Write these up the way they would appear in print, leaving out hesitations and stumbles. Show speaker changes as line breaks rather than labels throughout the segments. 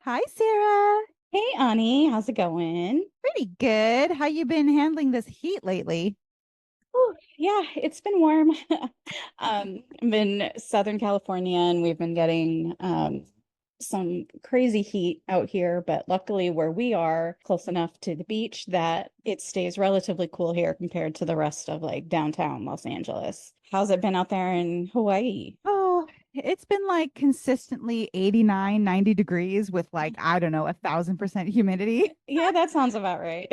Hi, Sarah.
Hey Ani, how's it going?
Pretty good. How you been handling this heat lately?
Oh, yeah, it's been warm. I'm in Southern California and we've been getting some crazy heat out here, but luckily where we are close enough to the beach that it stays relatively cool here compared to the rest of like downtown Los Angeles. How's it been out there in Hawaii?
Oh, it's been like consistently 89, 90 degrees with like, I don't know, 1,000% humidity.
Yeah, that sounds about right.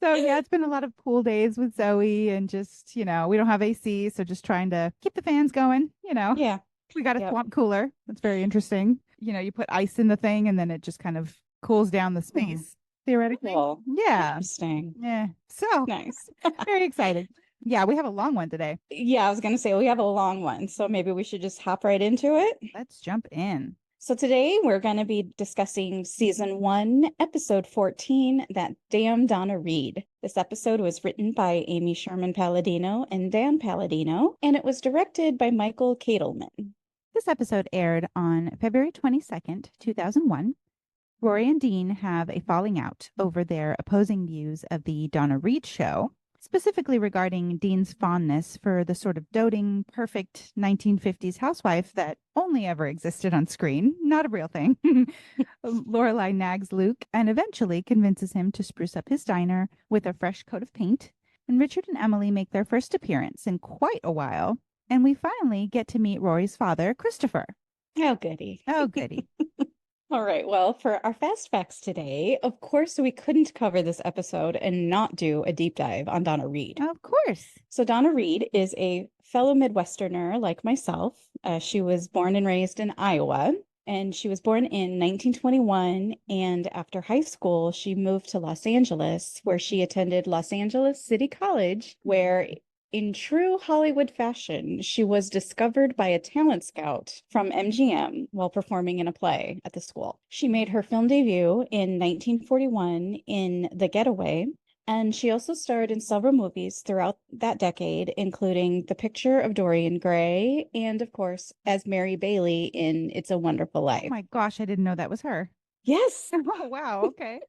So yeah, it's been a lot of pool days with Zoe and just, we don't have AC, so just trying to keep the fans going,
Yeah,
We got a
yep.
swamp cooler. That's very interesting. You put ice in the thing and then it just kind of cools down the
Hmm,
space, theoretically.
cool.
Yeah.
Interesting.
Yeah. So
Nice.
very excited. Yeah, we have a long one today.
Yeah, I was gonna say we have a long one, so maybe we should just hop right into it.
Let's jump in.
So today we're going to be discussing season 1, episode 14, That Damn Donna Reed. This episode was written by Amy Sherman Palladino and Dan Palladino, and it was directed by Michael Katelman.
This episode aired on February 22nd, 2001. Rory and Dean have a falling out over their opposing views of the Donna Reed show, specifically regarding Dean's fondness for the sort of doting, perfect 1950s housewife that only ever existed on screen, not a real thing. Lorelai nags Luke and eventually convinces him to spruce up his diner with a fresh coat of paint. And Richard and Emily make their first appearance in quite a while. And we finally get to meet Rory's father, Christopher.
Oh, goody.
Oh, goody.
All right, well, for our fast facts today, of course, we couldn't cover this episode and not do a deep dive on Donna Reed.
Of course.
So, Donna Reed is a fellow Midwesterner like myself. She was born and raised in Iowa, and she was born in 1921. And after high school, she moved to Los Angeles, where she attended Los Angeles City College, where in true Hollywood fashion, she was discovered by a talent scout from MGM while performing in a play at the school. She made her film debut in 1941 in The Getaway, and she also starred in several movies throughout that decade, including The Picture of Dorian Gray and, of course, as Mary Bailey in It's a Wonderful
Oh
Life.
my gosh, I didn't know that was her.
Yes,
Oh, wow. Okay.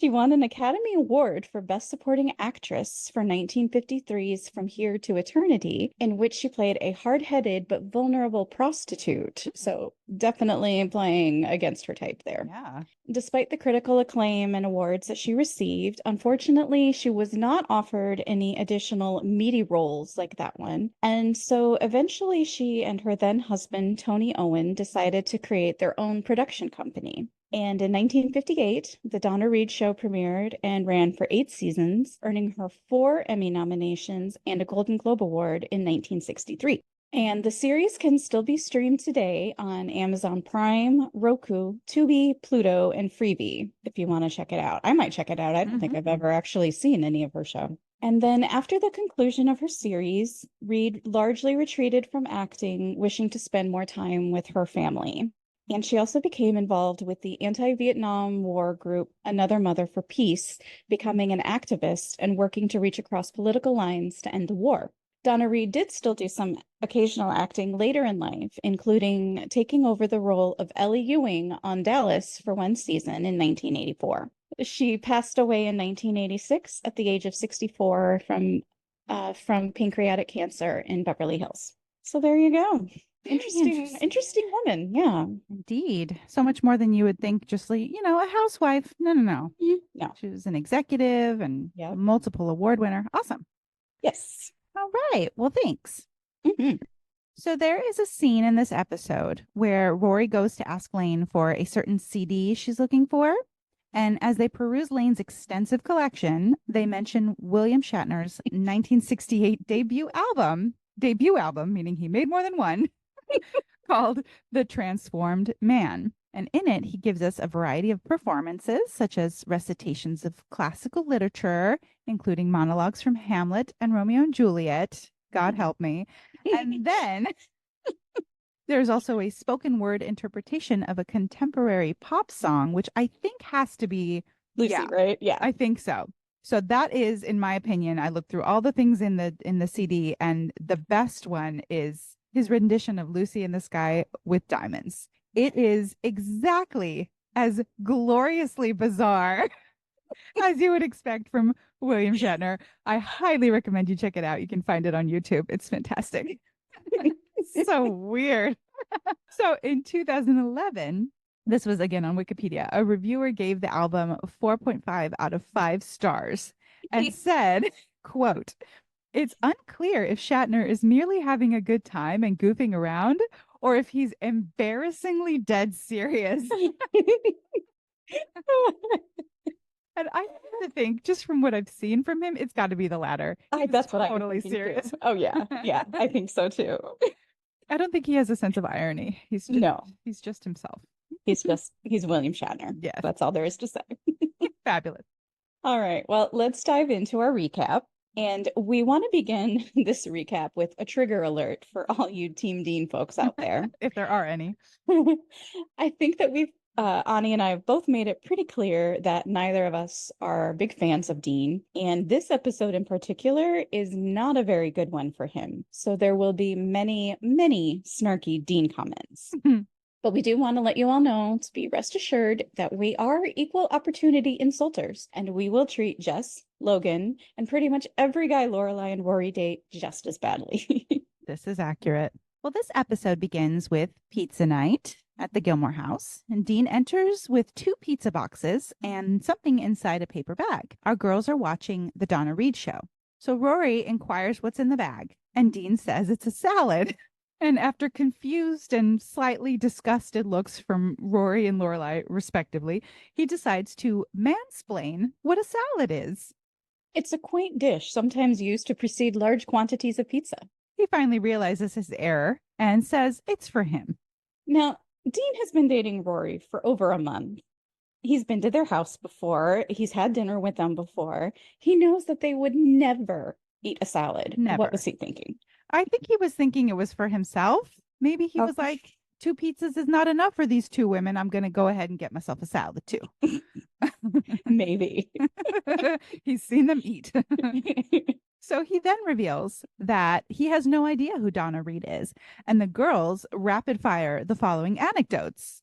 she won an Academy Award for Best Supporting Actress for 1953's From Here to Eternity, in which she played a hard-headed but vulnerable prostitute. So definitely playing against her type there.
Yeah.
Despite the critical acclaim and awards that she received, unfortunately, she was not offered any additional meaty roles like that one. And so eventually, she and her then husband, Tony Owen, decided to create their own production company. And in 1958, The Donna Reed Show premiered and ran for 8 seasons, earning her 4 Emmy nominations and a Golden Globe Award in 1963. And the series can still be streamed today on Amazon Prime, Roku, Tubi, Pluto, and Freevee if you want to check it out. I might check it out. I don't think I've ever actually seen any of her show. And then after the conclusion of her series, Reed largely retreated from acting, wishing to spend more time with her family. And she also became involved with the anti-Vietnam War group Another Mother for Peace, becoming an activist and working to reach across political lines to end the war. Donna Reed did still do some occasional acting later in life, including taking over the role of Ellie Ewing on Dallas for one season in 1984. She passed away in 1986 at the age of 64 from pancreatic cancer in Beverly Hills. So there you go.
Very
Interesting woman. Yeah.
Indeed. So much more than you would think, just like, a housewife. No, no, no.
No.
She was an executive and
Yep.
multiple award winner. Awesome.
Yes.
All right. Well, thanks.
Mhm.
So there is a scene in this episode where Rory goes to ask Lane for a certain CD she's looking for. And as they peruse Lane's extensive collection, they mention William Shatner's 1968 debut album, meaning he made more than one, called The Transformed Man. And in it, he gives us a variety of performances, such as recitations of classical literature, including monologues from Hamlet and Romeo and Juliet. God help me. And then there's also a spoken word interpretation of a contemporary pop song, which I think has to be
Lucy,
yeah,
right? Yeah.
I think so. So that is, in my opinion, I looked through all the things in the CD, and the best one is his rendition of Lucy in the Sky with Diamonds. It is exactly as gloriously bizarre as you would expect from William Shatner. I highly recommend you check it out. You can find it on YouTube. It's fantastic. So weird. So in 2011, this was again on Wikipedia, a reviewer gave the album 4.5 out of 5 stars and said, quote, it's unclear if Shatner is merely having a good time and goofing around or if he's embarrassingly dead serious. And I have to think, just from what I've seen from him, it's got to be the latter.
That's what I'm
Totally
thinking
serious.
too. Oh yeah. Yeah, I think so too.
I don't think he has a sense of irony.
No,
He's just himself.
he's William Shatner.
Yes.
That's all there is to say.
Fabulous.
All right. Well, let's dive into our recap. And we want to begin this recap with a trigger alert for all you Team Dean folks out there.
If there are any.
I think that Ani and I have both made it pretty clear that neither of us are big fans of Dean. And this episode in particular is not a very good one for him. So there will be many, many snarky Dean comments. But we do want to let you all know to be rest assured that we are equal opportunity insulters and we will treat Jess, Logan, and pretty much every guy Lorelai and Rory date just as badly.
This is accurate. Well, this episode begins with pizza night at the Gilmore house, and Dean enters with 2 pizza boxes and something inside a paper bag. Our girls are watching the Donna Reed show. So Rory inquires what's in the bag, and Dean says it's a salad. And after confused and slightly disgusted looks from Rory and Lorelai, respectively, he decides to mansplain what a salad is.
It's a quaint dish sometimes used to precede large quantities of pizza.
He finally realizes his error and says it's for him.
Now, Dean has been dating Rory for over a month. He's been to their house before. He's had dinner with them before. He knows that they would never eat a salad.
Never.
What was he thinking?
I think he was thinking it was for himself. Maybe he was like, 2 pizzas is not enough for these 2 women. I'm going to go ahead and get myself a salad too.
Maybe.
He's seen them eat. So he then reveals that he has no idea who Donna Reed is. And the girls rapid fire the following anecdotes.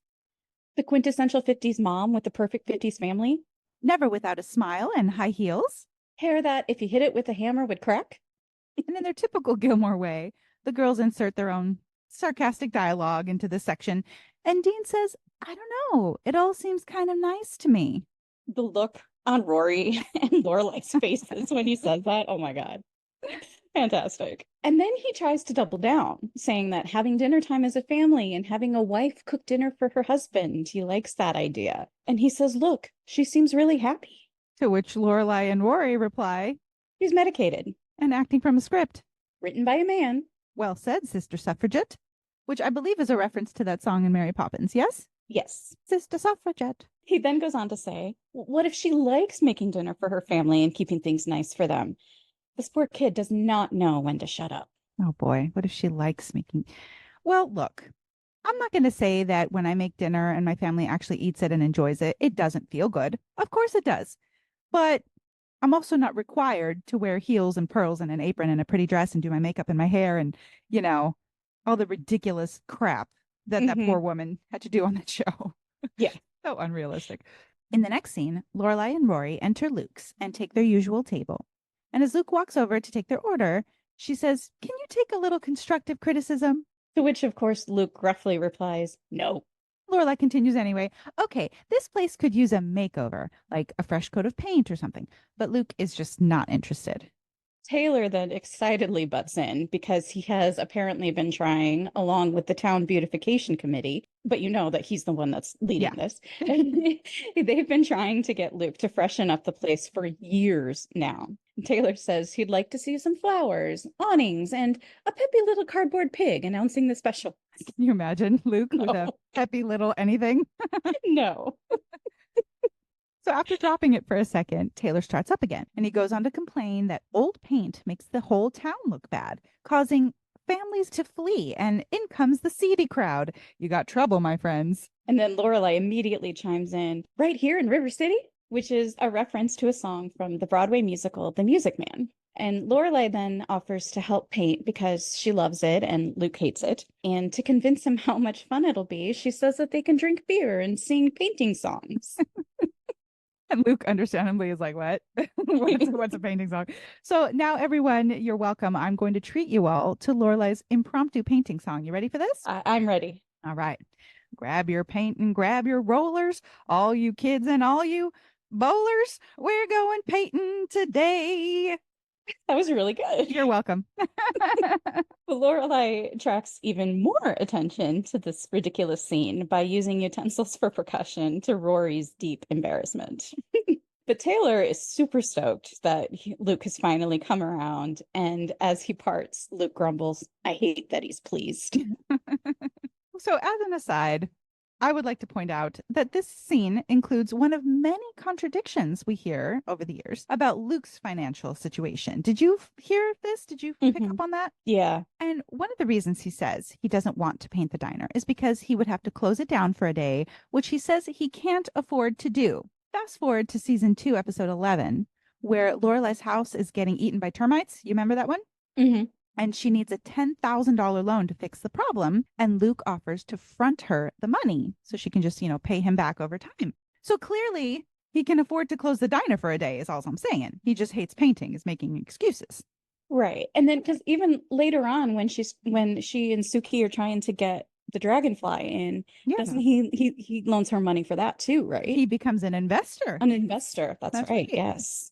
The quintessential 50s mom with the perfect 50s family.
Never without a smile and high heels.
Hair that, if you hit it with a hammer, would crack.
And in their typical Gilmore way, the girls insert their own sarcastic dialogue into this section. And Dean says, I don't know. It all seems kind of nice to me.
The look on Rory and Lorelai's faces when he says that. Oh my God. Fantastic. And then he tries to double down, saying that having dinner time as a family and having a wife cook dinner for her husband, he likes that idea. And he says, look, she seems really happy.
To which Lorelai and Rory reply,
she's medicated.
And acting from a script.
Written by a man.
Well said, Sister Suffragette. Which I believe is a reference to that song in Mary Poppins, yes?
Yes.
Sister Suffragette.
He then goes on to say, what if she likes making dinner for her family and keeping things nice for them? This poor kid does not know when to shut up.
Oh boy, what if she likes making... Well, look, I'm not going to say that when I make dinner and my family actually eats it and enjoys it, it doesn't feel good. Of course it does. But I'm also not required to wear heels and pearls and an apron and a pretty dress and do my makeup and my hair and, you know, all the ridiculous crap that that poor woman had to do on that show.
Yeah.
So unrealistic. In the next scene, Lorelai and Rory enter Luke's and take their usual table. And as Luke walks over to take their order, she says, can you take a little constructive criticism?
To which, of course, Luke gruffly replies, no.
Lorelai continues anyway. Okay, this place could use a makeover, like a fresh coat of paint or something. But Luke is just not interested.
Taylor then excitedly butts in because he has apparently been trying, along with the town beautification committee, but you know that he's the one that's leading this. They've been trying to get Luke to freshen up the place for years now. Taylor says he'd like to see some flowers, awnings, and a peppy little cardboard pig announcing the special.
Can you imagine Luke with a peppy little anything?
No.
So after dropping it for a second, Taylor starts up again, and he goes on to complain that old paint makes the whole town look bad, causing families to flee, and in comes the seedy crowd. You got trouble, my friends.
And then Lorelai immediately chimes in, right here in River City, which is a reference to a song from the Broadway musical, The Music Man. And Lorelai then offers to help paint because she loves it and Luke hates it. And to convince him how much fun it'll be, she says that they can drink beer and sing painting songs.
And Luke, understandably, is like, what? What's a painting song? So now, everyone, you're welcome. I'm going to treat you all to Lorelai's impromptu painting song. You ready for this?
I'm ready.
All right. Grab your paint and grab your rollers, all you kids and all you bowlers. We're going painting today.
That was really good.
You're welcome.
Lorelai attracts even more attention to this ridiculous scene by using utensils for percussion to Rory's deep embarrassment. But Taylor is super stoked that Luke has finally come around. And as he parts, Luke grumbles, I hate that he's pleased.
So, as an aside, I would like to point out that this scene includes one of many contradictions we hear over the years about Luke's financial situation. Did you hear this? Did you pick up on that?
Yeah.
And one of the reasons he says he doesn't want to paint the diner is because he would have to close it down for a day, which he says he can't afford to do. Fast forward to season 2, episode 11, where Lorelai's house is getting eaten by termites. You remember that one?
Mm-hmm.
And she needs a $10,000 loan to fix the problem. And Luke offers to front her the money so she can just, pay him back over time. So clearly he can afford to close the diner for a day is all I'm saying. He just hates painting, is making excuses.
Right. And then because even later on when she and Suki are trying to get the dragonfly in, doesn't he loans her money for that too, right?
He becomes an investor.
An investor. That's right. Yes.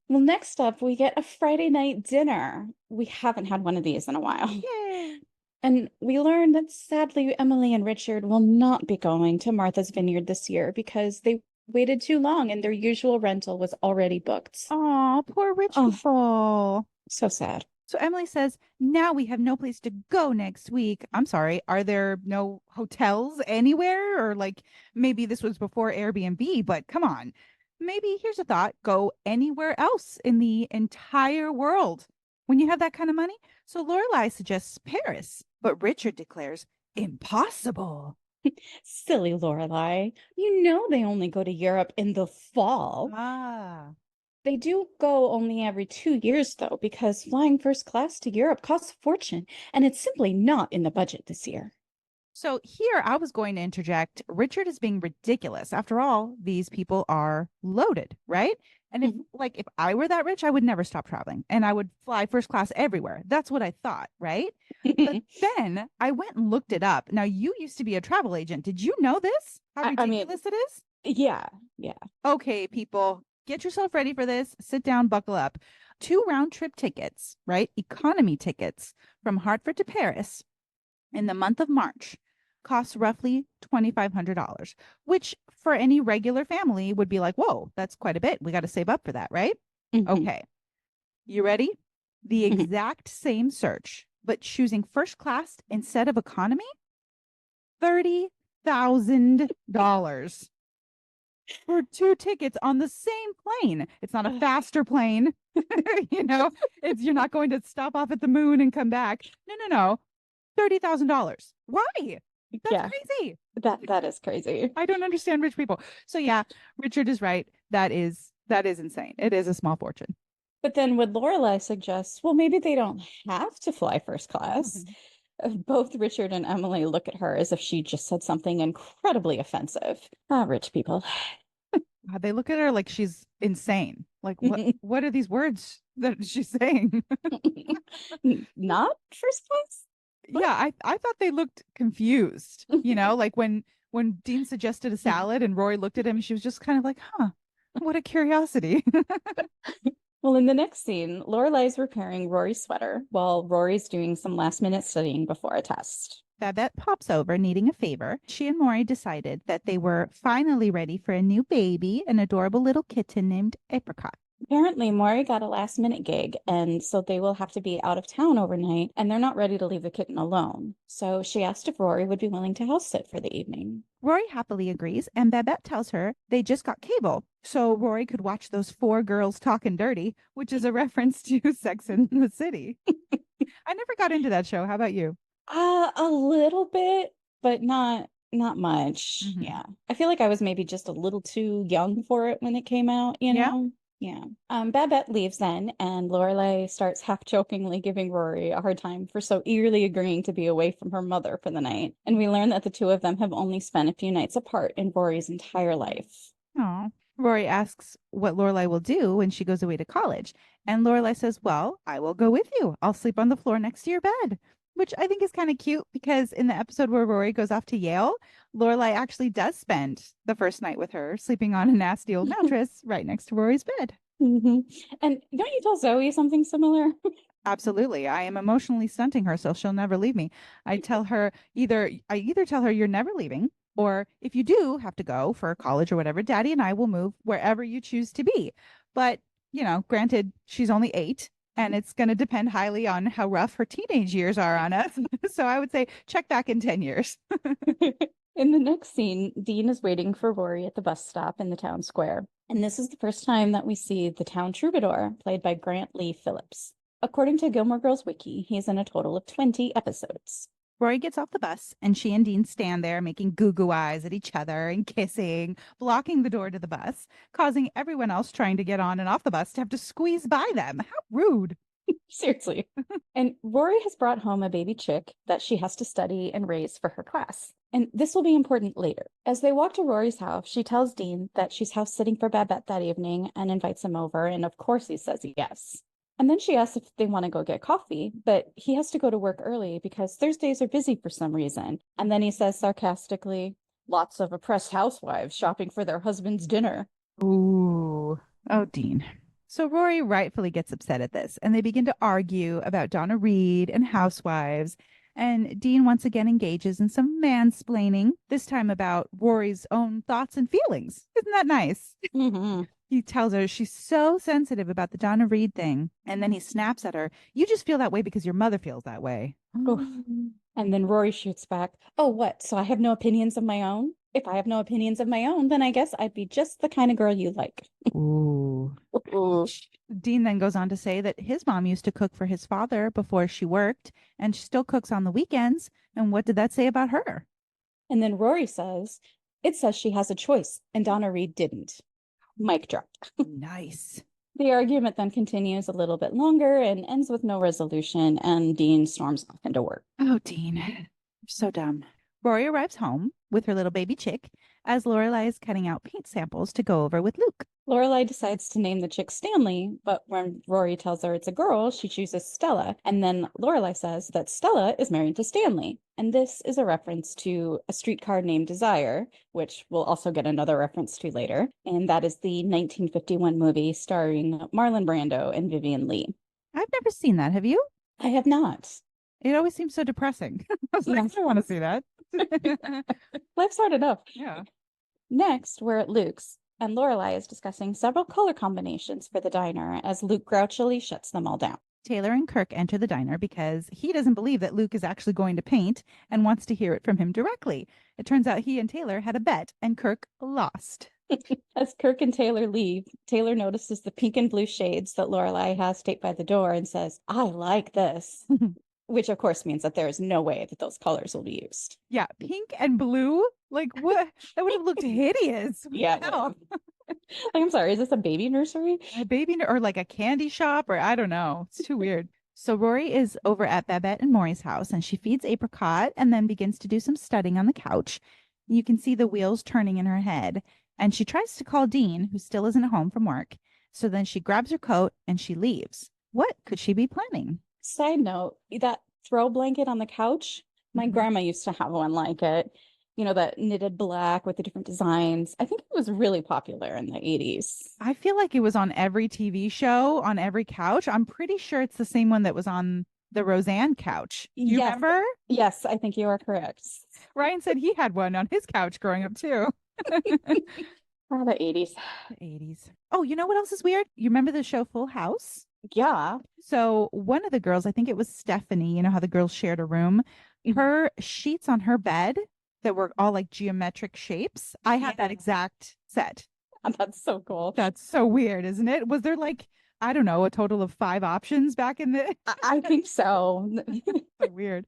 Well, next up, we get a Friday night dinner. We haven't had one of these in a while.
Yay.
And we learn that sadly, Emily and Richard will not be going to Martha's Vineyard this year because they waited too long and their usual rental was already booked.
Oh, poor rich people.
So sad.
So Emily says, now we have no place to go next week. I'm sorry. Are there no hotels anywhere? Or maybe this was before Airbnb, but come on. Maybe here's a thought. Go anywhere else in the entire world when you have that kind of money. So Lorelai suggests Paris, but Richard declares impossible.
Silly Lorelai. You know they only go to Europe in the fall. They do go only every 2 years, though, because flying first class to Europe costs a fortune, and it's simply not in the budget this year.
So here I was going to interject. Richard is being ridiculous. After all, these people are loaded, right? And if I were that rich, I would never stop traveling and I would fly first class everywhere. That's what I thought, right? But then I went and looked it up. Now, you used to be a travel agent. Did you know this? How ridiculous it is?
Yeah.
Okay, people. Get yourself ready for this. Sit down, buckle up. 2 round trip tickets, right? Economy tickets from Hartford to Paris in the month of March costs roughly $2,500, which for any regular family would be like, whoa, that's quite a bit. We got to save up for that, right? Okay. You ready? The exact same search, but choosing first class instead of economy? $30,000. For 2 tickets on the same plane. It's not a faster plane. You're not going to stop off at the moon and come back. No. $30,000. Why? That's crazy.
That is crazy.
I don't understand rich people. So yeah, Richard is right. That is insane. It is a small fortune.
But then what Lorelai suggests, well, maybe they don't have to fly first class. Both Richard and Emily look at her as if she just said something incredibly offensive. Rich people.
They look at her like she's insane. Like, what are these words that she's saying?
Not first class?
Yeah, I thought they looked confused. Like when Dean suggested a salad and Rory looked at him, she was just kind of like, huh, what a curiosity.
Well, in the next scene, Lorelai's repairing Rory's sweater while Rory's doing some last-minute studying before a test.
Babette pops over needing a favor. She and Rory decided that they were finally ready for a new baby, an adorable little kitten named Apricot.
Apparently, Maury got a last-minute gig, and so they will have to be out of town overnight, and they're not ready to leave the kitten alone. So she asked if Rory would be willing to house sit for the evening.
Rory happily agrees, and Babette tells her they just got cable, so Rory could watch those 4 girls talking dirty, which is a reference to Sex and the City. I never got into that show. How about you?
A little bit, but not much. Yeah. I feel like I was maybe just a little too young for it when it came out, you know? Yeah. Babette leaves then, and Lorelai starts half jokingly giving Rory a hard time for so eagerly agreeing to be away from her mother for the night. And we learn that the two of them have only spent a few nights apart in Rory's entire life.
Oh. Rory asks what Lorelai will do when she goes away to college. And Lorelai says, well, I will go with you. I'll sleep on the floor next to your bed, which I think is kind of cute because in the episode where Rory goes off to Yale, Lorelai actually does spend the first night with her, sleeping on a nasty old mattress right next to Rory's bed.
hmm And don't you tell Zoe something similar?
Absolutely. I am emotionally stunting her so she'll never leave me. I either tell her you're never leaving, or if you do have to go for college or whatever, Daddy and I will move wherever you choose to be. But, granted, she's only 8 and it's going to depend highly on how rough her teenage years are on us. So I would say check back in 10 years.
In the next scene, Dean is waiting for Rory at the bus stop in the town square. And this is the first time that we see the town troubadour, played by Grant Lee Phillips. According to Gilmore Girls Wiki, he's in a total of 20 episodes.
Rory gets off the bus and she and Dean stand there making goo goo eyes at each other and kissing, blocking the door to the bus, causing everyone else trying to get on and off the bus to have to squeeze by them. How rude.
Seriously. And Rory has brought home a baby chick that she has to study and raise for her class. And this will be important later. As they walk to Rory's house, she tells Dean that she's house sitting for Babette that evening and invites him over. And of course, he says yes. And then she asks if they want to go get coffee, but he has to go to work early because Thursdays are busy for some reason. And then he says sarcastically, lots of oppressed housewives shopping for their husband's dinner.
Ooh. Oh, Dean. So Rory rightfully gets upset at this, and they begin to argue about Donna Reed and housewives. And Dean once again engages in some mansplaining, this time about Rory's own thoughts and feelings. Isn't that nice?
Mm-hmm.
He tells her she's so sensitive about the Donna Reed thing. And then he snaps at her. You just feel that way because your mother feels that way.
And then Rory shoots back, oh, what? So I have no opinions of my own? If I have no opinions of my own, then I guess I'd be just the kind of girl you like.
Ooh. Dean then goes on to say that his mom used to cook for his father before she worked, and she still cooks on the weekends. And what did that say about her?
And then Rory says, it says she has a choice, and Donna Reed didn't. Mic drop.
Nice.
The argument then continues a little bit longer and ends with no resolution, and Dean storms off into work.
Oh, Dean. You're so dumb. Rory arrives home with her little baby chick as Lorelai is cutting out paint samples to go over with Luke.
Lorelai decides to name the chick Stanley, but when Rory tells her it's a girl, she chooses Stella. And then Lorelai says that Stella is married to Stanley. And this is a reference to A Streetcar Named Desire, which we'll also get another reference to later. And that is the 1951 movie starring Marlon Brando and Vivian Leigh.
I've never seen that. Have you?
I have not.
It always seems so depressing. I was like, I don't want to see that.
Life's hard enough.
Yeah.
Next, we're at Luke's, and Lorelai is discussing several color combinations for the diner as Luke grouchily shuts them all down.
Taylor and Kirk enter the diner because he doesn't believe that Luke is actually going to paint and wants to hear it from him directly. It turns out he and Taylor had a bet, and Kirk lost.
As Kirk and Taylor leave, Taylor notices the pink and blue shades that Lorelai has taped by the door and says, I like this. Which, of course, means that there is no way that those colors will be used.
Yeah, pink and blue? Like, what? That would have looked hideous.
Yeah. I'm sorry, is this a baby nursery?
A baby or like a candy shop, or I don't know. It's too weird. So Rory is over at Babette and Maury's house, and she feeds Apricot and then begins to do some studying on the couch. You can see the wheels turning in her head, and she tries to call Dean, who still isn't home from work. So then she grabs her coat and she leaves. What could she be planning?
Side note, that throw blanket on the couch, my grandma used to have one like it. You know, that knitted black with the different designs. I think it was really popular in the 80s.
I feel like it was on every TV show, on every couch. I'm pretty sure it's the same one that was on the Roseanne couch. Do you remember?
Yes, I think you are correct.
Ryan said he had one on his couch growing up too.
Oh, the 80s.
The 80s. Oh, you know what else is weird? You remember the show Full House?
Yeah.
So one of the girls, I think it was Stephanie, you know how the girls shared a room, her sheets on her bed that were all like geometric shapes. I had that exact set.
That's so cool.
That's so weird, isn't it? Was there like, I don't know, a total of 5 options back in the...
I think so.
So weird.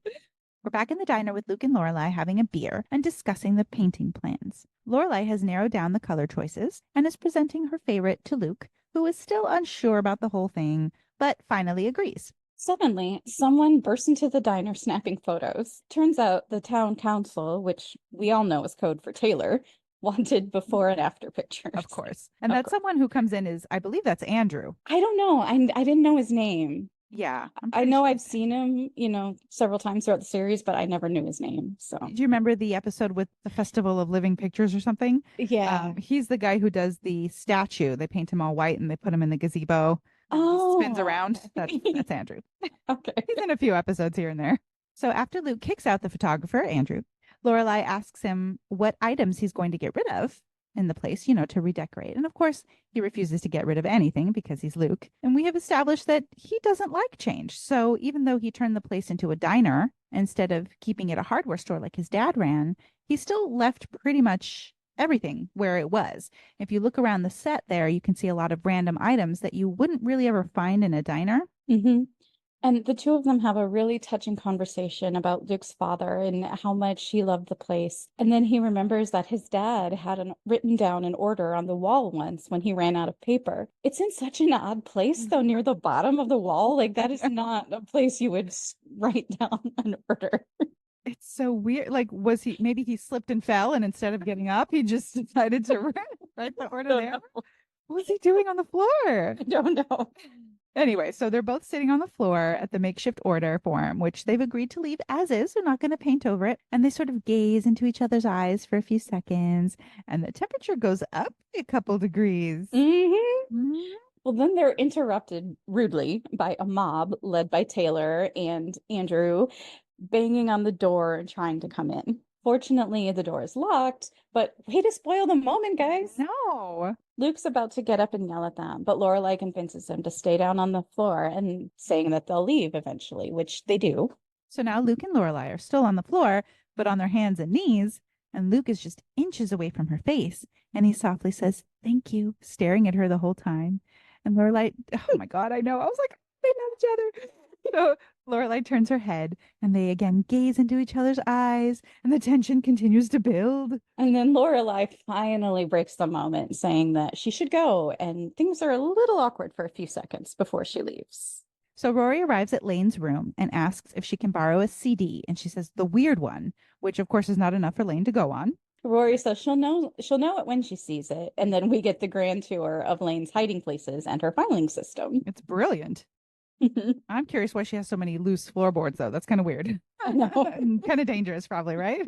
We're back in the diner with Luke and Lorelai having a beer and discussing the painting plans. Lorelai has narrowed down the color choices and is presenting her favorite to Luke, who is still unsure about the whole thing, but finally agrees.
Suddenly, someone bursts into the diner snapping photos. Turns out the town council, which we all know is code for Taylor, wanted before and after
Of
pictures.
course. And
Of
that
course.
someone who comes in is, I believe that's Andrew.
I don't know. I didn't know his name.
Yeah, I'm
I
pretty
know
sure
I've
it's
seen him, several times throughout the series, but I never knew his name. So,
Do you remember the episode with the Festival of Living Pictures or something?
yeah.
He's the guy who does the statue. They paint him all white and they put him in the gazebo and he spins
Oh,
around. That's Andrew.
okay.
He's in a few episodes here and there. So after Luke kicks out the photographer, Andrew, Lorelai asks him what items he's going to get rid of in the place, to redecorate. And of course, he refuses to get rid of anything because he's Luke. And we have established that he doesn't like change. So even though he turned the place into a diner instead of keeping it a hardware store like his dad ran, he still left pretty much everything where it was. If you look around the set there, you can see a lot of random items that you wouldn't really ever find in a diner.
hmm And the two of them have a really touching conversation about Luke's father and how much he loved the place. And then he remembers that his dad had written down an order on the wall once when he ran out of paper. It's in such an odd place, though, near the bottom of the wall. Like, that is not a place you would write down an order.
It's so weird. Like, maybe he slipped and fell, and instead of getting up, he just decided to write the order
Don't
there?
know.
What was he doing on the floor?
I don't know.
Anyway, so they're both sitting on the floor at the makeshift order form, which they've agreed to leave as is. They're not going to paint over it. And they sort of gaze into each other's eyes for a few seconds, and the temperature goes up a couple degrees.
hmm
Mhm.
Well, then they're interrupted rudely by a mob led by Taylor and Andrew banging on the door and trying to come in. Fortunately, the door is locked, but way to spoil the moment, guys.
No.
Luke's about to get up and yell at them, but Lorelai convinces him to stay down on the floor and saying that they'll leave eventually, which they do.
So now Luke and Lorelai are still on the floor, but on their hands and knees, and Luke is just inches away from her face, and he softly says, "Thank you," staring at her the whole time. And Lorelai, oh my God, I know. I was like, they love each other. So Lorelai turns her head, and they again gaze into each other's eyes, and the tension continues to build.
And then Lorelai finally breaks the moment, saying that she should go, and things are a little awkward for a few seconds before she leaves.
So Rory arrives at Lane's room and asks if she can borrow a CD, and she says the weird one, which of course is not enough for Lane to go on.
Rory says she'll know it when she sees it, and then we get the grand tour of Lane's hiding places and her filing system.
It's brilliant. I'm curious why she has so many loose floorboards, though. That's kind of weird.
I know.
Kind of dangerous, probably, right?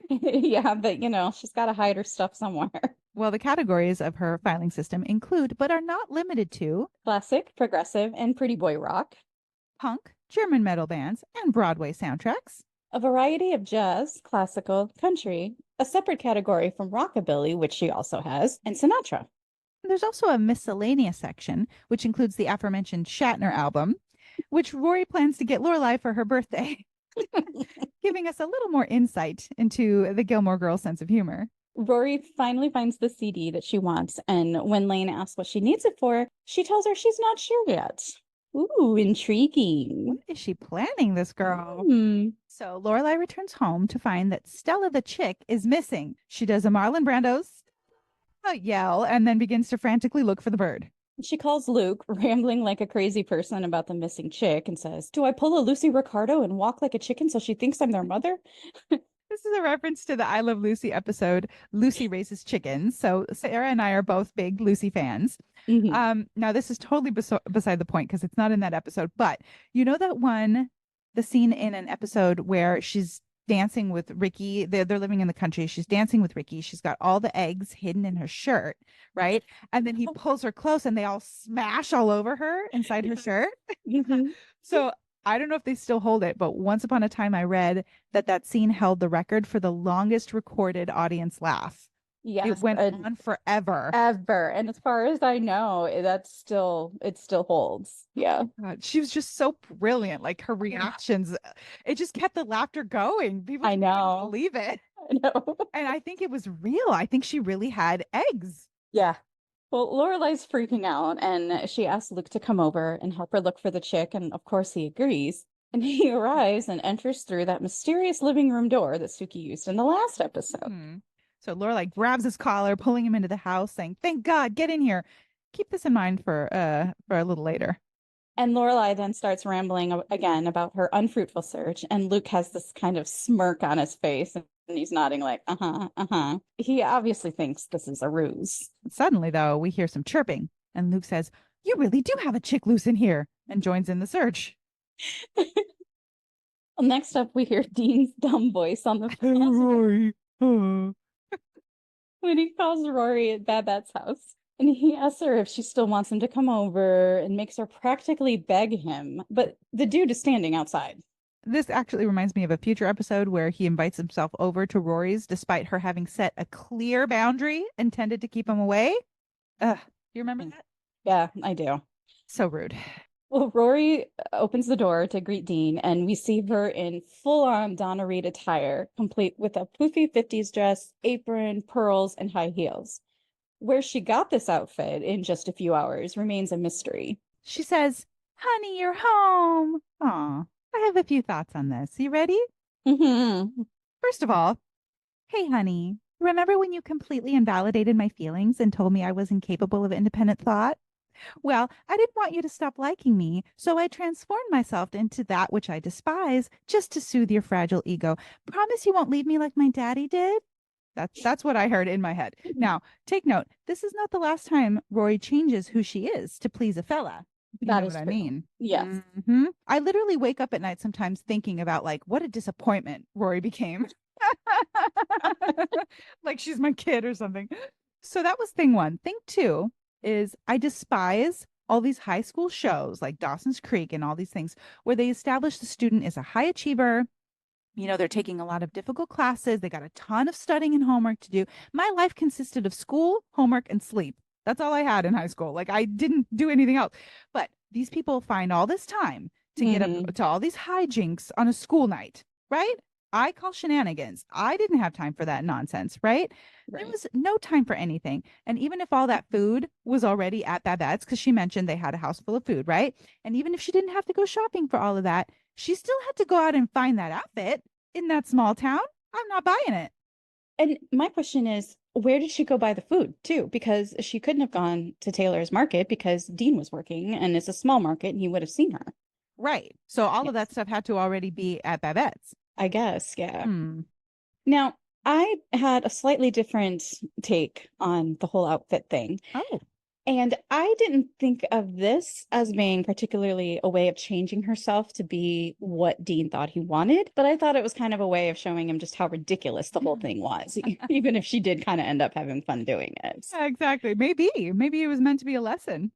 Yeah, but she's got to hide her stuff somewhere.
Well, the categories of her filing system include, but are not limited to,
Classic, progressive, and pretty boy rock.
punk, German metal bands, and Broadway soundtracks.
A variety of jazz, classical, country, a separate category from rockabilly, which she also has, and Sinatra.
There's also a miscellaneous section, which includes the aforementioned Shatner album, which Rory plans to get Lorelai for her birthday, giving us a little more insight into the Gilmore Girls' sense of humor.
Rory finally finds the CD that she wants, and when Lane asks what she needs it for, she tells her she's not sure yet. Ooh, intriguing.
What is she planning, this girl? So Lorelai returns home to find that Stella the chick is missing. She does a Marlon Brando's yell and then begins to frantically look for the bird.
She calls Luke, rambling like a crazy person about the missing chick, and says, "Do I pull a Lucy Ricardo and walk like a chicken so she thinks I'm their mother?"
This is a reference to the I Love Lucy episode, Lucy Raises Chickens. So Sarah and I are both big Lucy fans. Now, this is totally beside the point because it's not in that episode. But you know the scene in an episode where she's dancing with Ricky. They're living in the country. She's dancing with Ricky. She's got all the eggs hidden in her shirt, right? And then he pulls her close and they all smash all over her inside her shirt. So I don't know if they still hold it, but once upon a time I read that scene held the record for the longest recorded audience laugh.
Yes,
it went on forever.
Ever. And as far as I know, it still holds. Yeah.
God, she was just so brilliant. Like her reactions, it just kept the laughter going. People
I know.
couldn't believe it.
I know.
And I think it was real. I think she really had eggs.
Yeah. Well, Lorelai's freaking out and she asks Luke to come over and help her look for the chick. And of course he agrees. And he arrives and enters through that mysterious living room door that Suki used in the last episode.
So Lorelai grabs his collar, pulling him into the house, saying, "Thank God, get in here." keep this in mind for a little later.
And Lorelai then starts rambling again about her unfruitful search, and Luke has this kind of smirk on his face, and he's nodding like, uh-huh, uh-huh. He obviously thinks this is a ruse.
Suddenly, though, we hear some chirping, and Luke says, "You really do have a chick loose in here," and joins in the search.
Well, next up, we hear Dean's dumb voice on the
Hey, Rory.
when he calls Rory at Babette's house. And he asks her if she still wants him to come over and makes her practically beg him. But the dude is standing outside.
This actually reminds me of a future episode where he invites himself over to Rory's despite her having set a clear boundary intended to keep him away. You remember that?
Yeah, I do.
So rude.
Well, Rory opens the door to greet Dean, and we see her in full-on Donna Reed attire, complete with a poofy 50s dress, apron, pearls, and high heels. Where she got this outfit in just a few hours remains a mystery.
She says, "Honey, you're home." Aw, I have a few thoughts on this. You ready?
Mm-hmm.
First of all, hey, honey, remember when you completely invalidated my feelings and told me I was incapable of independent thought? Well, I didn't want you to stop liking me, so I transformed myself into that which I despise just to soothe your fragile ego. Promise you won't leave me like my daddy did? That's what I heard in my head. Now, take note, this is not the last time Rory changes who she is to please a fella. You
That
know
is
what I
true.
mean?
Yes.
I literally wake up at night sometimes thinking about like what a disappointment Rory became. Like she's my kid or something. So that was thing one. Thing two is I despise all these high school shows like Dawson's Creek and all these things where they establish the student is a high achiever. You know, they're taking a lot of difficult classes. They got a ton of studying and homework to do. My life consisted of school, homework, and sleep. That's all I had in high school. Like I didn't do anything else. But these people find all this time to get up to all these hijinks on a school night, right? I call shenanigans. I didn't have time for that nonsense, right? There was no time for anything. And even if all that food was already at Babette's, because she mentioned they had a house full of food, right? And even if she didn't have to go shopping for all of that, she still had to go out and find that outfit in that small town. I'm not buying it.
And my question is, where did she go buy the food too? Because she couldn't have gone to Taylor's Market because Dean was working and it's a small market and he would have seen her.
Right. So all of that
Yes.
stuff had to already be at Babette's.
I guess, yeah.
Hmm.
Now, I had a slightly different take on the whole outfit thing.
Oh,
And I didn't think of this as being particularly a way of changing herself to be what Dean thought he wanted, but I thought it was kind of a way of showing him just how ridiculous the whole thing was, even if she did kind of end up having fun doing it.
yeah, exactly. Maybe it was meant to be a lesson.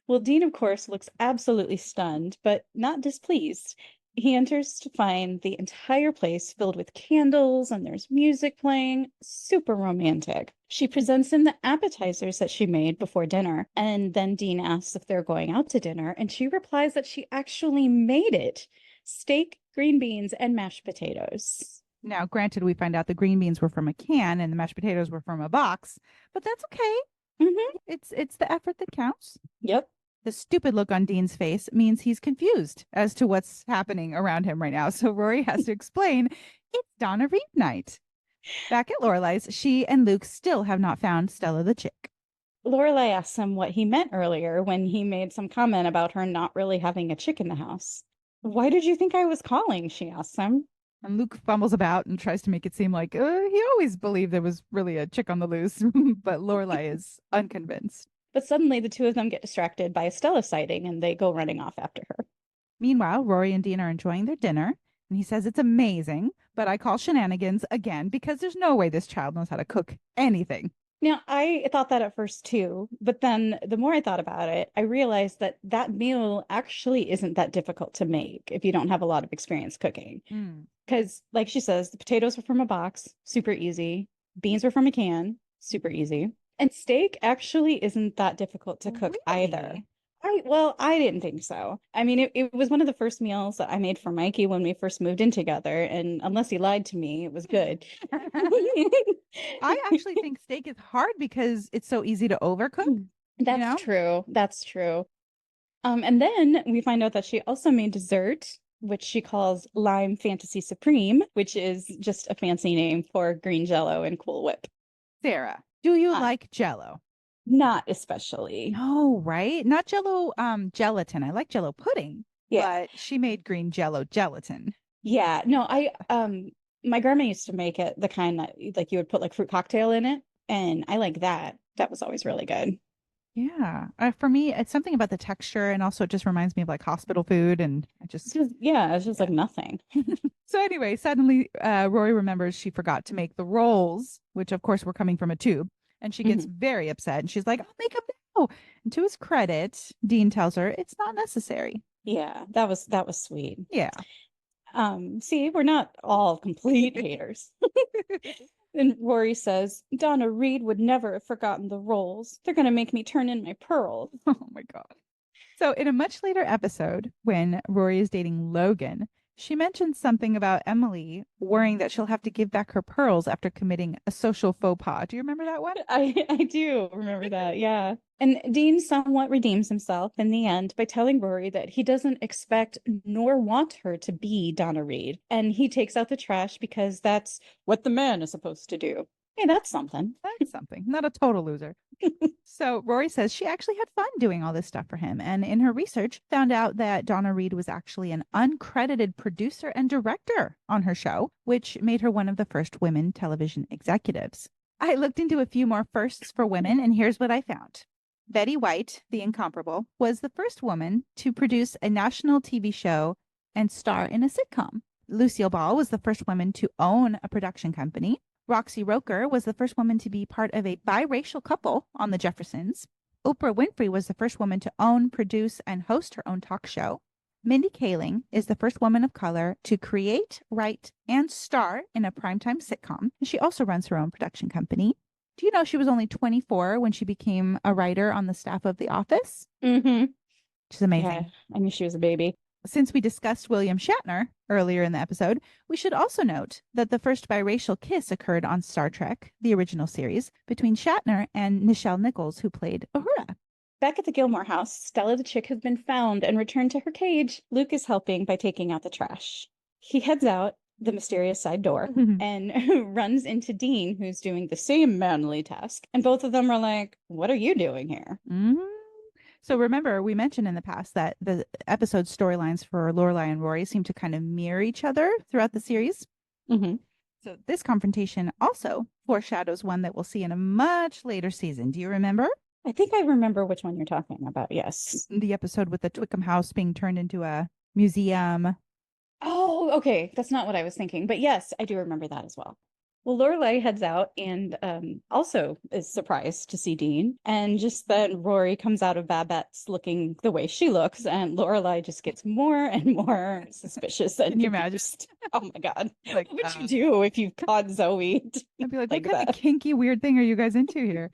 Well, Dean, of course, looks absolutely stunned, but not displeased. He enters to find the entire place filled with candles and there's music playing. Super romantic. She presents him the appetizers that she made before dinner, and then Dean asks if they're going out to dinner, and she replies that she actually made it: steak, green beans, and mashed potatoes.
Now, granted, we find out the green beans were from a can and the mashed potatoes were from a box, but that's okay.
Mm-hmm.
It's the effort that counts.
Yep.
The stupid look on Dean's face means he's confused as to what's happening around him right now. So Rory has to explain it's Donna Reed night. Back at Lorelai's, she and Luke still have not found Stella the chick.
Lorelai asks him what he meant earlier when he made some comment about her not really having a chick in the house. Why did you think I was calling? She asks him.
And Luke fumbles about and tries to make it seem like he always believed there was really a chick on the loose, but Lorelai is unconvinced.
But suddenly the two of them get distracted by a Stella sighting and they go running off after her.
Meanwhile, Rory and Dean are enjoying their dinner, and he says it's amazing, but I call shenanigans again because there's no way this child knows how to cook anything.
Now, I thought that at first too, but then the more I thought about it, I realized that that meal actually isn't that difficult to make if you don't have a lot of experience cooking. Because, like she says, the potatoes were from a box, super easy. Beans were from a can, super easy. And steak actually isn't that difficult to cook either. I didn't think so. I mean, it was one of the first meals that I made for Mikey when we first moved in together. And unless he lied to me, it was good.
I actually think steak is hard because it's so easy to overcook.
That's true. That's true. And then we find out that she also made dessert, which she calls Lime Fantasy Supreme, which is just a fancy name for green Jello and Cool Whip.
Sarah, do you like Jello?
Not especially.
No, right? Not Jello gelatin. I like Jello pudding,
Yeah.
but she made green Jello gelatin.
Yeah. No, my grandma used to make it the kind that like you would put like fruit cocktail in it, and I like that. That was always really good.
Yeah. For me, it's something about the texture, and also it just reminds me of like hospital food, and I
It's
just
just, yeah, it's just
yeah.
like nothing.
So anyway, suddenly Rory remembers she forgot to make the rolls, which of course were coming from a tube, and she gets
Mhm.
very upset. And she's like, "I'll make them now." And to his credit, Dean tells her it's not necessary.
Yeah, that was sweet.
Yeah.
See, we're not all complete haters. And Rory says, Donna Reed would never have forgotten the rolls. They're gonna make me turn in my pearls.
Oh my God. So, in a much later episode, when Rory is dating Logan, she mentions something about Emily worrying that she'll have to give back her pearls after committing a social faux pas. Do you remember that one?
I do remember that, yeah. And Dean somewhat redeems himself in the end by telling Rory that he doesn't expect nor want her to be Donna Reed. And he takes out the trash because that's what the man is supposed to do. Hey, that's something.
That's something. Not a total loser. So Rory says she actually had fun doing all this stuff for him. And in her research, found out that Donna Reed was actually an uncredited producer and director on her show, which made her one of the first women television executives. I looked into a few more firsts for women, and here's what I found. Betty White, the incomparable, was the first woman to produce a national TV show and star in a sitcom. Lucille Ball was the first woman to own a production company. Roxy Roker was the first woman to be part of a biracial couple on The Jeffersons. Oprah Winfrey was the first woman to own, produce, and host her own talk show. Mindy Kaling is the first woman of color to create, write, and star in a primetime sitcom. And she also runs her own production company. Do you know she was only 24 when she became a writer on the staff of The Office?
Mm-hmm.
Which is amazing.
Yeah, I knew she was a baby.
Since we discussed William Shatner earlier in the episode, we should also note that the first biracial kiss occurred on Star Trek, the original series, between Shatner and Nichelle Nichols, who played Uhura.
Back at the Gilmore house, Stella the chick has been found and returned to her cage. Luke is helping by taking out the trash. He heads out the mysterious side door and runs into Dean, who's doing the same manly task. And both of them are like, what are you doing here?
Mm-hmm. So remember, we mentioned in the past that the episode storylines for Lorelai and Rory seem to kind of mirror each other throughout the series.
Mm-hmm.
So this confrontation also foreshadows one that we'll see in a much later season. Do you remember?
I think I remember which one you're talking about. Yes.
The episode with the Twickham house being turned into a museum.
Oh, okay. That's not what I was thinking. But yes, I do remember that as well. Well, Lorelai heads out and also is surprised to see Dean. And just then Rory comes out of Babette's looking the way she looks, and Lorelai just gets more and more suspicious and
Can you imagine?
confused. Oh my God.
Like,
What would you do if you caught Zoe?
I'd be like,
like
what kind of
that?
kinky, weird thing are you guys into here?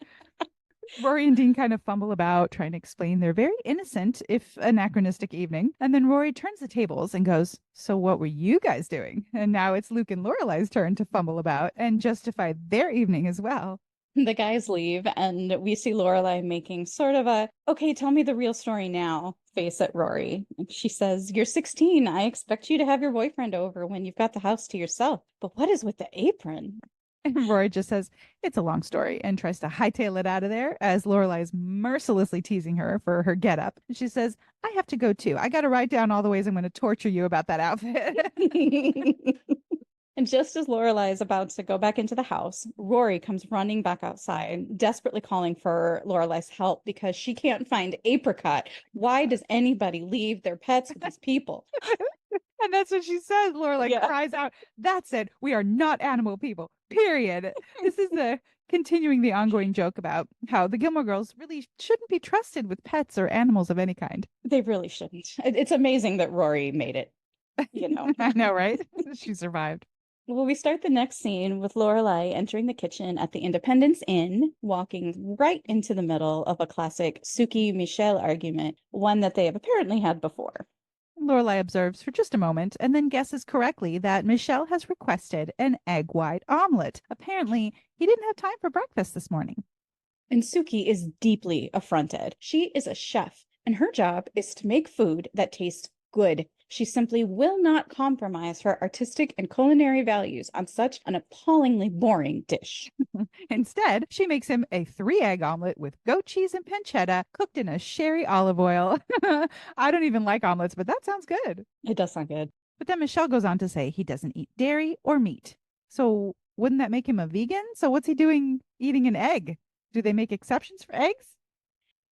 Rory and Dean kind of fumble about trying to explain their very innocent, if anachronistic evening. And then Rory turns the tables and goes, "So what were you guys doing?" And now it's Luke and Lorelai's turn to fumble about and justify their evening as well.
The guys leave, and we see Lorelai making sort of a, okay, tell me the real story now face at Rory. And she says, you're 16. I expect you to have your boyfriend over when you've got the house to yourself. But what is with the apron?
And Rory just says, it's a long story, and tries to hightail it out of there as Lorelai is mercilessly teasing her for her getup. She says, I have to go too. I got to write down all the ways I'm going to torture you about that outfit.
And just as Lorelai is about to go back into the house, Rory comes running back outside, desperately calling for Lorelai's help because she can't find Apricot. Why does anybody leave their pets with these people?
And that's what she says. Lorelai cries out, that's it. We are not animal people, period. This is continuing the ongoing joke about how the Gilmore Girls really shouldn't be trusted with pets or animals of any kind.
They really shouldn't. It's amazing that Rory made it, you know.
I know, right? She survived.
Well, we start the next scene with Lorelai entering the kitchen at the Independence Inn, walking right into the middle of a classic Suki-Michelle argument, one that they have apparently had before.
Lorelai observes for just a moment and then guesses correctly that Michelle has requested an egg white omelet. Apparently, he didn't have time for breakfast this morning.
And Suki is deeply affronted. She is a chef, and her job is to make food that tastes good. She simply will not compromise her artistic and culinary values on such an appallingly boring dish.
Instead, she makes him a 3 egg omelet with goat cheese and pancetta cooked in a sherry olive oil. I don't even like omelets, but that sounds good.
It does sound good.
But then Michelle goes on to say he doesn't eat dairy or meat. So wouldn't that make him a vegan? So what's he doing eating an egg? Do they make exceptions for eggs?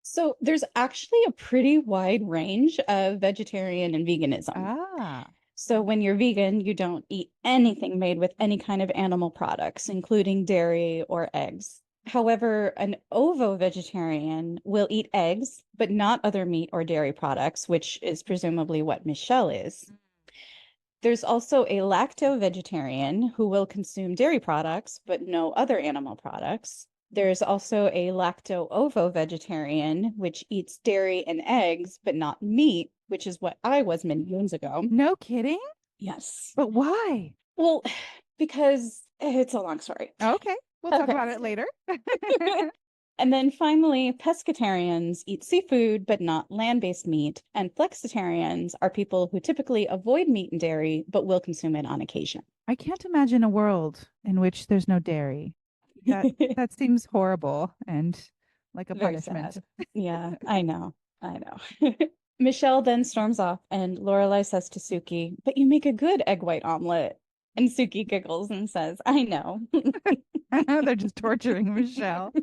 So there's actually a pretty wide range of vegetarian and veganism.
Ah,
So when you're vegan, you don't eat anything made with any kind of animal products, including dairy or eggs. However, an ovo-vegetarian will eat eggs, but not other meat or dairy products, which is presumably what Michelle is. There's also a lacto-vegetarian who will consume dairy products, but no other animal products. There's also a lacto-ovo-vegetarian, which eats dairy and eggs, but not meat, which is what I was many moons ago.
no kidding.
Yes.
But why?
Well, because it's a long story.
Okay, we'll talk
Okay.
about it later.
And then finally, pescatarians eat seafood but not land-based meat, and flexitarians are people who typically avoid meat and dairy but will consume it on occasion.
I can't imagine a world in which there's no dairy. That seems horrible and like a
Very
punishment.
sad. Yeah, I know. I know. Michelle then storms off, and Lorelai says to Suki, "But you make a good egg white omelet." And Suki giggles and says, "I know."
They're just torturing Michelle.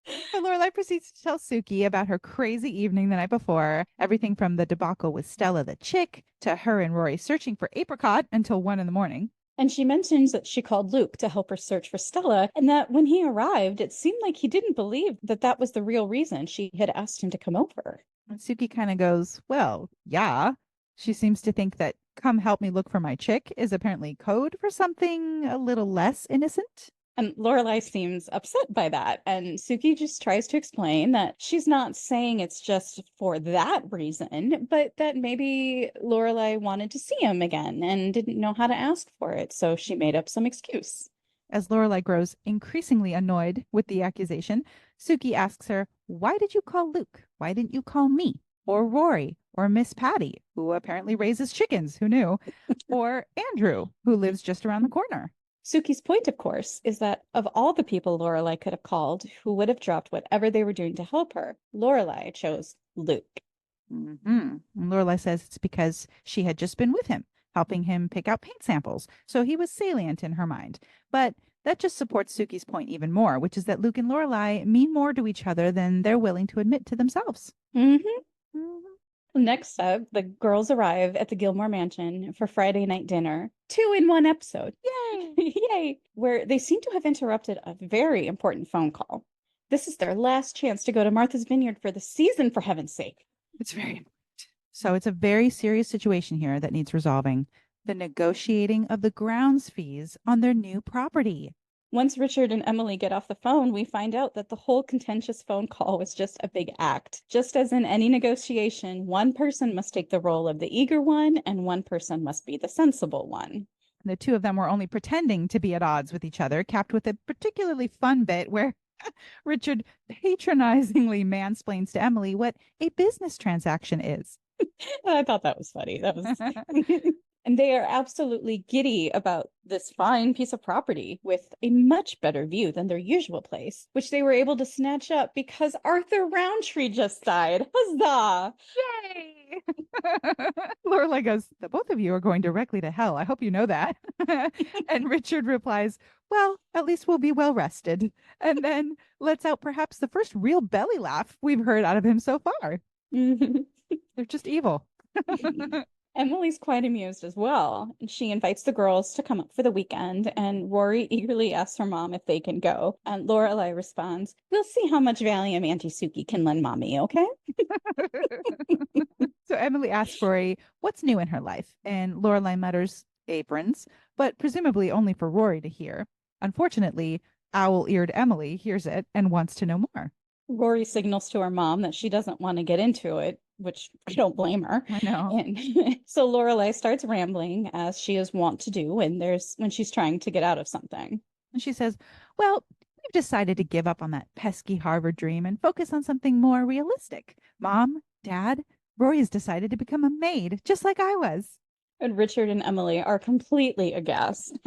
But Lorelai proceeds to tell Suki about her crazy evening the night before, everything from the debacle with Stella the chick to her and Rory searching for apricot until 1 a.m.
And she mentions that she called Luke to help her search for Stella, and that when he arrived, it seemed like he didn't believe that that was the real reason she had asked him to come over.
And Suki kind of goes, well, yeah. She seems to think that come help me look for my chick is apparently code for something a little less innocent.
And Lorelai seems upset by that. And Suki just tries to explain that she's not saying it's just for that reason, but that maybe Lorelai wanted to see him again and didn't know how to ask for it. So she made up some excuse.
As Lorelai grows increasingly annoyed with the accusation, Suki asks her, why did you call Luke? Why didn't you call me? Or Rory? Or Miss Patty, who apparently raises chickens, who knew? Or Andrew, who lives just around the corner?
Suki's point, of course, is that of all the people Lorelai could have called who would have dropped whatever they were doing to help her, Lorelai chose Luke.
And Lorelai says it's because she had just been with him, helping him pick out paint samples, so he was salient in her mind. But that just supports Suki's point even more, which is that Luke and Lorelai mean more to each other than they're willing to admit to themselves.
Next up, the girls arrive at the Gilmore Mansion for Friday night dinner. 2 in 1 episode.
Yay!
Yay! Where they seem to have interrupted a very important phone call. This is their last chance to go to Martha's Vineyard for the season, for heaven's sake.
It's very important. So it's a very serious situation here that needs resolving. The negotiating of the grounds fees on their new property.
Once Richard and Emily get off the phone, we find out that the whole contentious phone call was just a big act. Just as in any negotiation, one person must take the role of the eager one, and one person must be the sensible one.
The two of them were only pretending to be at odds with each other, capped with a particularly fun bit where Richard patronizingly mansplains to Emily what a business transaction is.
I thought that was funny. That was And they are absolutely giddy about this fine piece of property with a much better view than their usual place, which they were able to snatch up because Arthur Roundtree just died. Huzzah!
Yay! Lorelai goes, the both of you are going directly to hell. I hope you know that. And Richard replies, well, at least we'll be well rested. And then lets out perhaps the first real belly laugh we've heard out of him so far. They're just evil.
Emily's quite amused as well. She invites the girls to come up for the weekend, and Rory eagerly asks her mom if they can go. And Lorelai responds, we'll see how much Valium Auntie Suki can lend mommy, okay?
So Emily asks Rory what's new in her life, and Lorelai mutters aprons, but presumably only for Rory to hear. Unfortunately, owl-eared Emily hears it and wants to know more.
Rory signals to her mom that she doesn't want to get into it, which I don't blame her.
I know.
And so Lorelai starts rambling, as she is wont to do when she's trying to get out of something.
And she says, well, we've decided to give up on that pesky Harvard dream and focus on something more realistic. Mom, Dad, Rory's decided to become a maid, just like I was.
And Richard and Emily are completely aghast.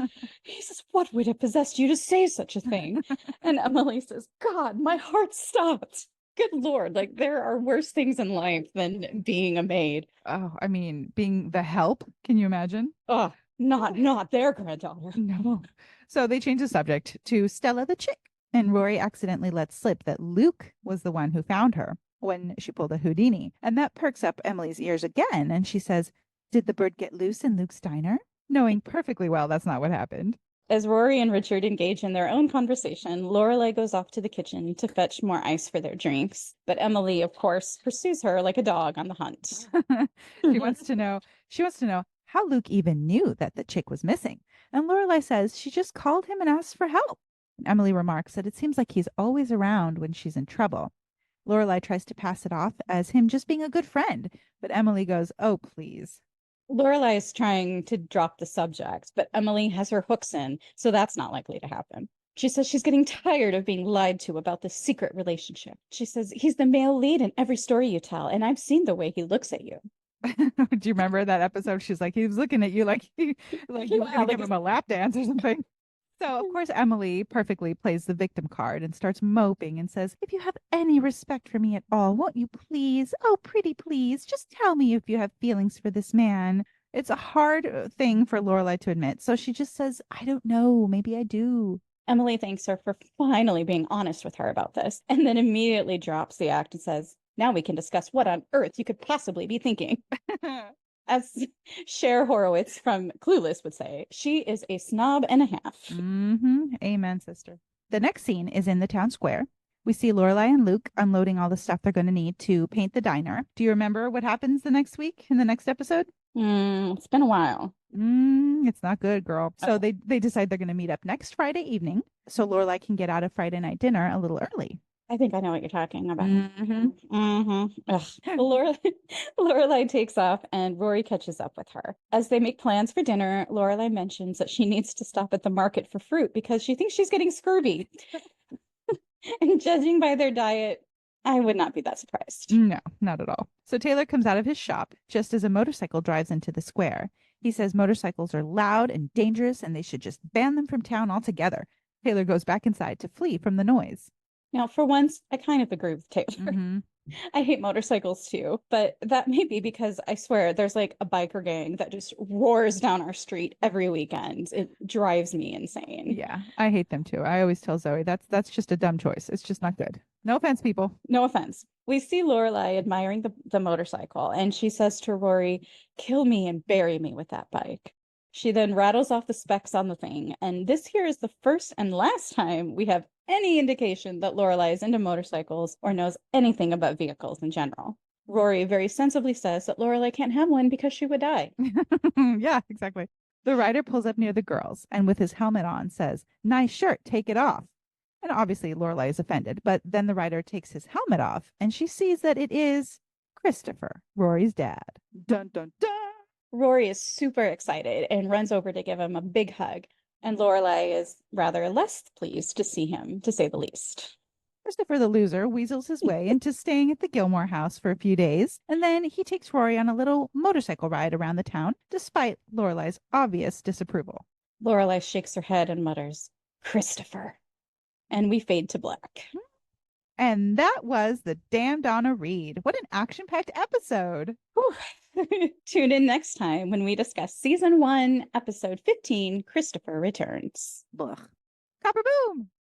He says, "What would have possessed you to say such a thing?" And Emily says, "God, my heart stopped. Good Lord, like there are worse things in life than being a maid."
Oh, I mean, being the help. Can you imagine?
Oh, not their granddaughter.
No. So they change the subject to Stella the chick. And Rory accidentally lets slip that Luke was the one who found her when she pulled a Houdini. And that perks up Emily's ears again. And she says, "Did the bird get loose in Luke's diner?" Knowing perfectly well that's not what happened.
As Rory and Richard engage in their own conversation, Lorelai goes off to the kitchen to fetch more ice for their drinks. But Emily, of course, pursues her like a dog on the hunt.
she wants to know she wants to know how Luke even knew that the chick was missing. And Lorelai says she just called him and asked for help. And Emily remarks that it seems like he's always around when she's in trouble. Lorelai tries to pass it off as him just being a good friend, but Emily goes, "Oh, please."
Lorelai is trying to drop the subject, but Emily has her hooks in, so that's not likely to happen. She says she's getting tired of being lied to about this secret relationship. She says, "He's the male lead in every story you tell, and I've seen the way he looks at you."
Do you remember that episode? She's like, he was looking at you like you were
Yeah,
gonna
like
give him a lap dance or something. So of course Emily perfectly plays the victim card and starts moping and says, "If you have any respect for me at all, won't you please, oh pretty please, just tell me if you have feelings for this man." It's a hard thing for Lorelai to admit, so she just says, "I don't know, maybe I do."
Emily thanks her for finally being honest with her about this, and then immediately drops the act and says, "Now we can discuss what on earth you could possibly be thinking." As Cher Horowitz from Clueless would say, she is a snob and a half.
Amen, sister. The next scene is in the town square. We see Lorelai and Luke unloading all the stuff they're going to need to paint the diner. Do you remember what happens the next week in the next episode?
It's been a while.
It's not good, girl. So
Oh,
they decide they're going to meet up next Friday evening so Lorelai can get out of Friday night dinner a little early.
I think I know what you're talking about.
Mm-hmm.
Ugh. Lorelai takes off and Rory catches up with her. As they make plans for dinner, Lorelai mentions that she needs to stop at the market for fruit because she thinks she's getting scurvy. And judging by their diet, I would not be that surprised.
No, not at all. So Taylor comes out of his shop just as a motorcycle drives into the square. He says motorcycles are loud and dangerous and they should just ban them from town altogether. Taylor goes back inside to flee from the noise.
Now, for once, I kind of agree with Taylor.
Mm-hmm.
I hate motorcycles too, but that may be because I swear there's like a biker gang that just roars down our street every weekend. It drives me insane.
Yeah, I hate them too. I always tell Zoe that's just a dumb choice. It's just not good. No offense, people.
No offense. We see Lorelai admiring the motorcycle, and she says to Rory, "Kill me and bury me with that bike." She then rattles off the specs on the thing, and this here is the first and last time we have any indication that Lorelai is into motorcycles or knows anything about vehicles in general. Rory very sensibly says that Lorelai can't have one because she would die.
Yeah, exactly. The rider pulls up near the girls and with his helmet on says, "Nice shirt, take it off." And obviously Lorelai is offended, but then the rider takes his helmet off and she sees that it is Christopher, Rory's dad. Dun dun dun.
Rory is super excited and runs over to give him a big hug, and Lorelai is rather less pleased to see him, to say the least.
Christopher the loser weasels his way into staying at the Gilmore house for a few days, and then he takes Rory on a little motorcycle ride around the town, despite Lorelai's obvious disapproval.
Lorelai shakes her head and mutters, "Christopher." And we fade to black.
And that was the damn Donna Reed. What an action-packed episode.
Tune in next time when we discuss season 1, episode 15, Christopher Returns.
Blah. Copper boom.